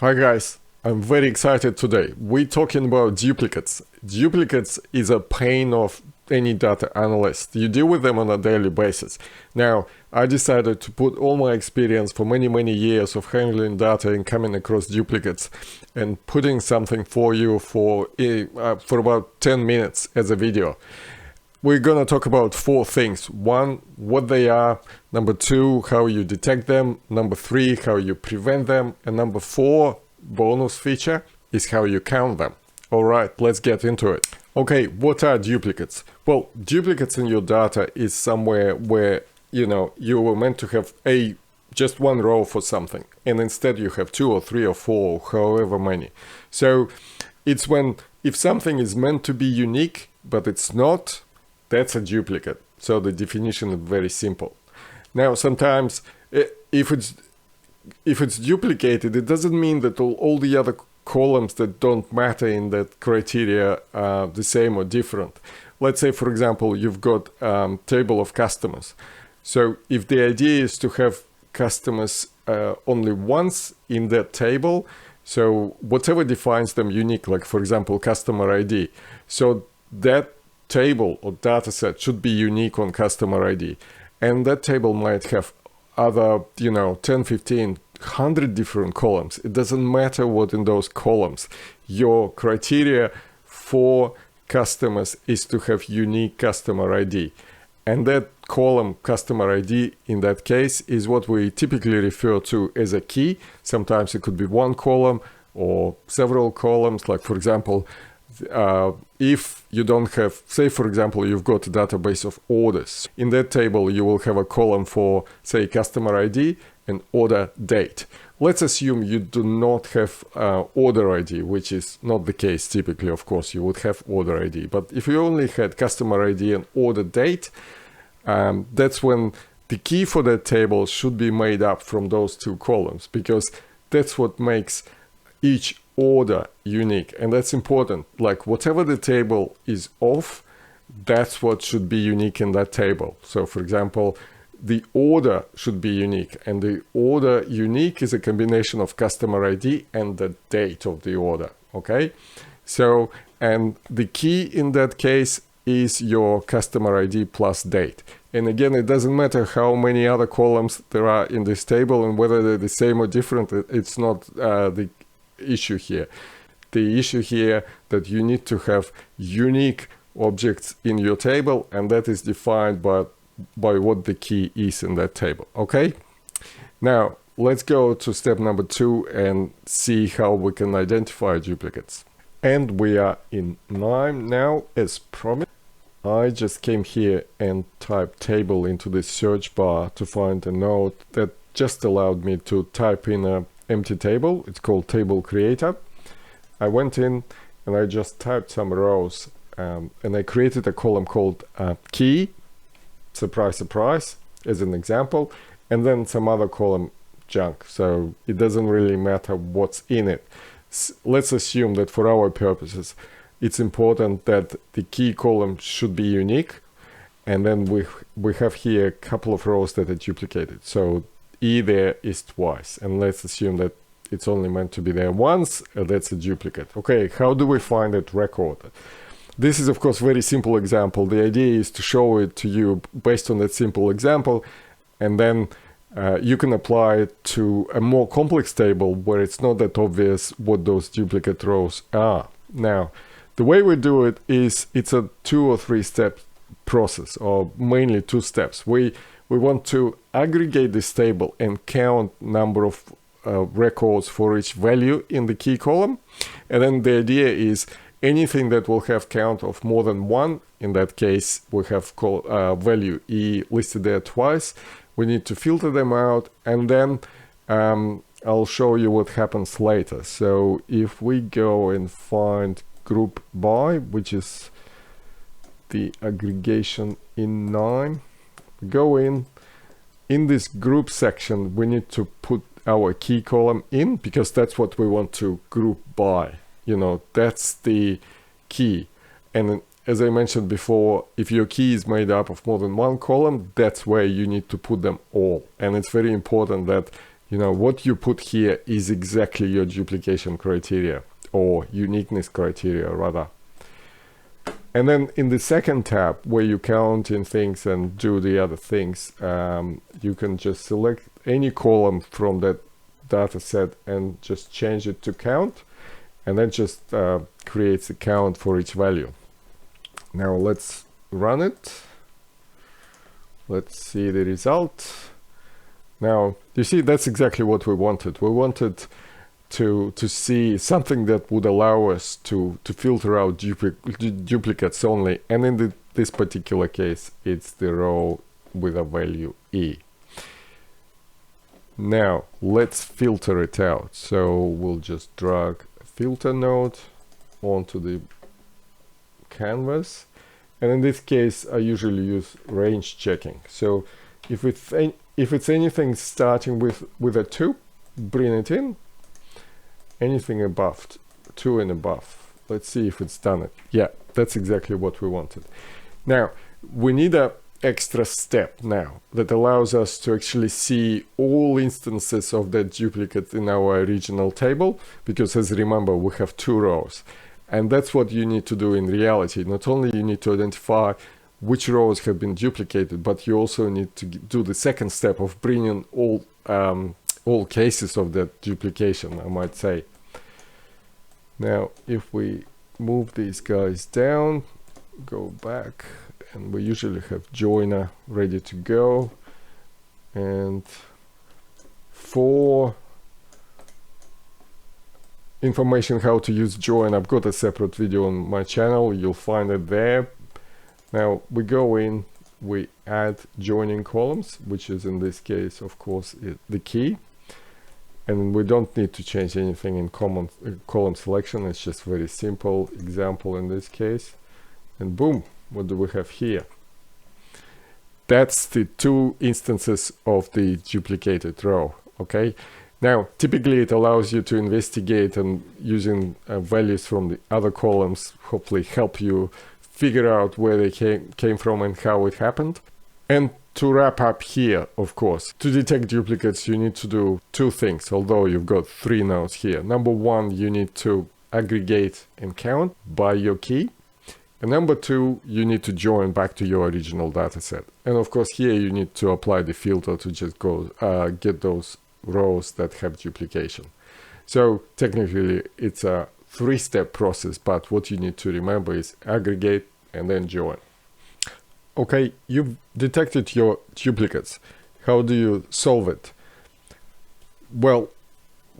Hi guys, I'm very excited today. We're talking about duplicates. Duplicates is a pain of any data analyst. You deal with them on a daily basis. Now, I decided to put all my experience for many years of handling data and coming across duplicates and putting something for you for about 10 minutes as a video. We're gonna talk about 4 things. 1, what they are. Number 2, how you detect them. Number 3, how you prevent them. And number 4, bonus feature, is how you count them. All right, let's get into it. Okay, what are duplicates? Well, duplicates in your data is somewhere where, you were meant to have just one row for something, and instead you have 2 or 3 or 4, however many. So it's if something is meant to be unique, but it's not, that's a duplicate. So the definition is very simple. Now, sometimes if it's duplicated, it doesn't mean that all the other columns that don't matter in that criteria are the same or different. Let's say, for example, you've got a table of customers. So if the idea is to have customers only once in that table, so whatever defines them unique, like for example, customer ID, so that table or data set should be unique on customer ID. And that table might have other, 10, 15, 100 different columns. It doesn't matter what in those columns. Your criteria for customers is to have unique customer ID. And that column, customer ID, in that case, is what we typically refer to as a key. Sometimes it could be one column or several columns. Like, for example, if you don't have, say for example, you've got a database of orders. In that table, you will have a column for, say, customer ID and order date. Let's assume you do not have order ID, which is not the case typically. Of course, you would have order ID. But if you only had customer ID and order date, that's when the key for that table should be made up from those 2 columns, because that's what makes each order unique. And that's important. Like whatever the table is of, that's what should be unique in that table. So for example, the order should be unique, and the order unique is a combination of customer ID and the date of the order. Okay, so, and the key in that case is your customer ID plus date. And again, it doesn't matter how many other columns there are in this table and whether they're the same or different. It's not the issue here. The issue here that you need to have unique objects in your table, and that is defined by what the key is in that table. Okay, now let's go to step number 2 and see how we can identify duplicates. And we are in KNIME now, as promised. I just came here and typed table into the search bar to find a node that just allowed me to type in an empty table. It's called table creator. I went in and I just typed some rows and I created a column called key, surprise, surprise, as an example, and then some other column junk. So it doesn't really matter what's in it. Let's assume that for our purposes, it's important that the key column should be unique. And then we have here a couple of rows that are duplicated. So E there is twice. And let's assume that it's only meant to be there once. That's a duplicate. Okay, how do we find that record? This is, of course, a very simple example. The idea is to show it to you based on that simple example, and then you can apply it to a more complex table where it's not that obvious what those duplicate rows are. Now, the way we do it is it's a 2 or 3 step process, or mainly 2 steps. We want to aggregate this table and count number of records for each value in the key column, and then the idea is anything that will have count of more than 1, in that case we have value E listed there twice, we need to filter them out, and then I'll show you what happens later. So if we go and find group by, which is the aggregation in KNIME, go in this group section, we need to put our key column in, because that's what we want to group by. That's the key. And as I mentioned before, if your key is made up of more than 1 column, that's where you need to put them all. And it's very important that You know, what you put here is exactly your duplication criteria, or uniqueness criteria rather. And then in the second tab, where you count in things and do the other things, you can just select any column from that data set and just change it to count, and that just creates a count for each value. Now let's run it. Let's see the result. Now you see, that's exactly what we wanted. We wanted to see something that would allow us to filter out duplicates only, and in this particular case it's the row with a value E. Now let's filter it out. So we'll just drag a filter node onto the canvas, and in this case I usually use range checking. So if it's anything starting with a 2, bring it in. Anything above 2 and above, let's see if it's done it. Yeah, that's exactly what we wanted. Now we need a extra step now that allows us to actually see all instances of that duplicate in our original table, because as remember, we have 2 rows, and that's what you need to do in reality. Not only you need to identify which rows have been duplicated, but you also need to do the second step of bringing all cases of that duplication, I might say. Now if we move these guys down, go back, and we usually have joiner ready to go, and for information how to use join, I've got a separate video on my channel, you'll find it there. Now we go in, we add joining columns, which is in this case of course the key, and we don't need to change anything in column selection. It's just very simple example in this case, and boom, what do we have here? That's the 2 instances of the duplicated row. Okay, now typically it allows you to investigate, and using values from the other columns hopefully help you figure out where they came from and how it happened. And to wrap up here, of course, to detect duplicates you need to do 2 things, although you've got 3 nodes here. Number 1, you need to aggregate and count by your key, and number 2, you need to join back to your original data set. And of course here you need to apply the filter to just go get those rows that have duplication. So technically it's a 3-step process, but what you need to remember is aggregate and then join. Okay, you've detected your duplicates. How do you solve it? Well,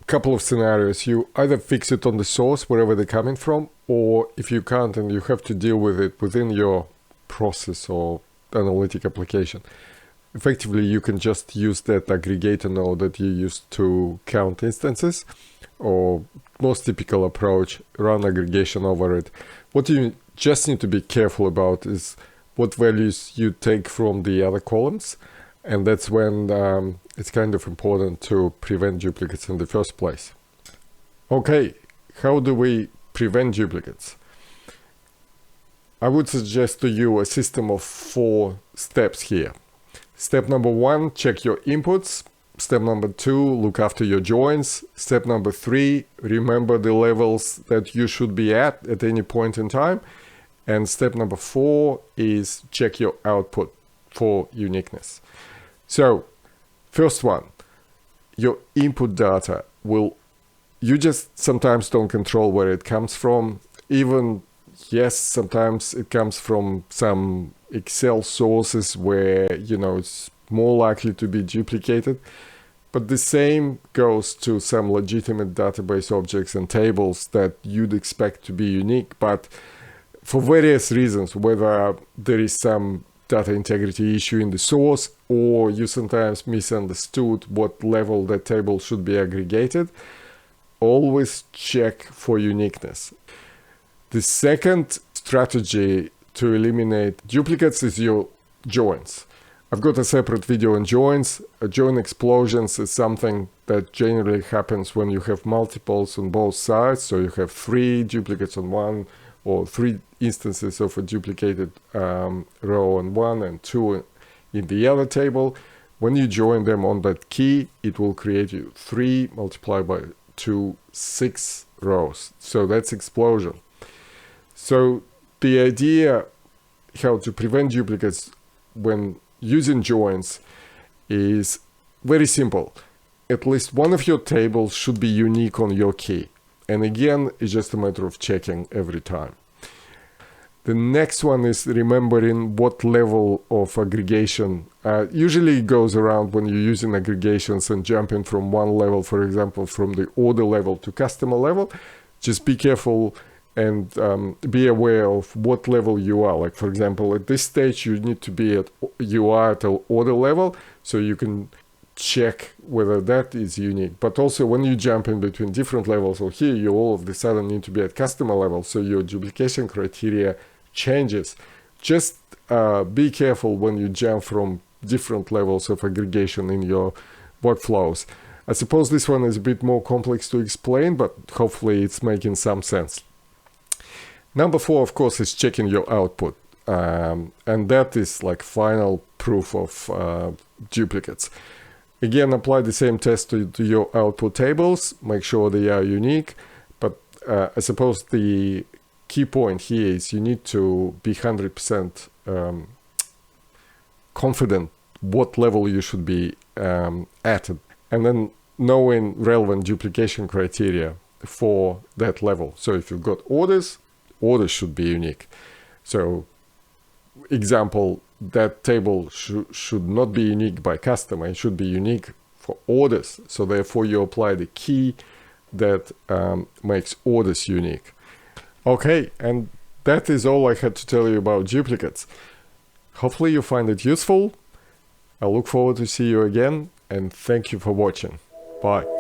a couple of scenarios. You either fix it on the source, wherever they're coming from, or if you can't and you have to deal with it within your process or analytic application, effectively you can just use that aggregator node that you used to count instances, or most typical approach, run aggregation over it. What you just need to be careful about is what values you take from the other columns, and that's when it's kind of important to prevent duplicates in the first place. Okay, how do we prevent duplicates? I would suggest to you a system of 4 steps here. Step number 1, check your inputs. Step number 2, look after your joins. Step number 3, remember the levels that you should be at any point in time. And step number 4 is check your output for uniqueness. So first one, your input data you just sometimes don't control where it comes from. Even, yes, sometimes it comes from some Excel sources where, you know, it's more likely to be duplicated. But the same goes to some legitimate database objects and tables that you'd expect to be unique, but for various reasons, whether there is some data integrity issue in the source, or you sometimes misunderstood what level that table should be aggregated, always check for uniqueness. The second strategy to eliminate duplicates is your joins. I've got a separate video on joins. Join explosions is something that generally happens when you have multiples on both sides. So you have 3 duplicates on one, or 3 instances of a duplicated row on one and 2 in the other table. When you join them on that key, it will create you 3 multiplied by 2, 6 rows. So that's explosion. So the idea how to prevent duplicates when using joins is very simple. At least one of your tables should be unique on your key. And again, it's just a matter of checking every time. The next one is remembering what level of aggregation. Usually it goes around when you're using aggregations and jumping from one level, for example, from the order level to customer level. Just be careful and be aware of what level you are. Like, for example, at this stage, you need to be at an order level, so you can check whether that is unique. But also when you jump in between different levels, or here you all of a sudden need to be at customer level, so your duplication criteria changes. Just be careful when you jump from different levels of aggregation in your workflows. I suppose this one is a bit more complex to explain, but hopefully it's making some sense. Number 4, of course, is checking your output. And that is like final proof of duplicates. Again, apply the same test to your output tables. Make sure they are unique. But I suppose the key point here is you need to be 100% confident what level you should be at. And then knowing relevant duplication criteria for that level. So if you've got orders should be unique. So example, that table should not be unique by customer. It should be unique for orders. So therefore you apply the key that makes orders unique. Okay, and that is all I had to tell you about duplicates. Hopefully you find it useful. I look forward to see you again, and thank you for watching. Bye.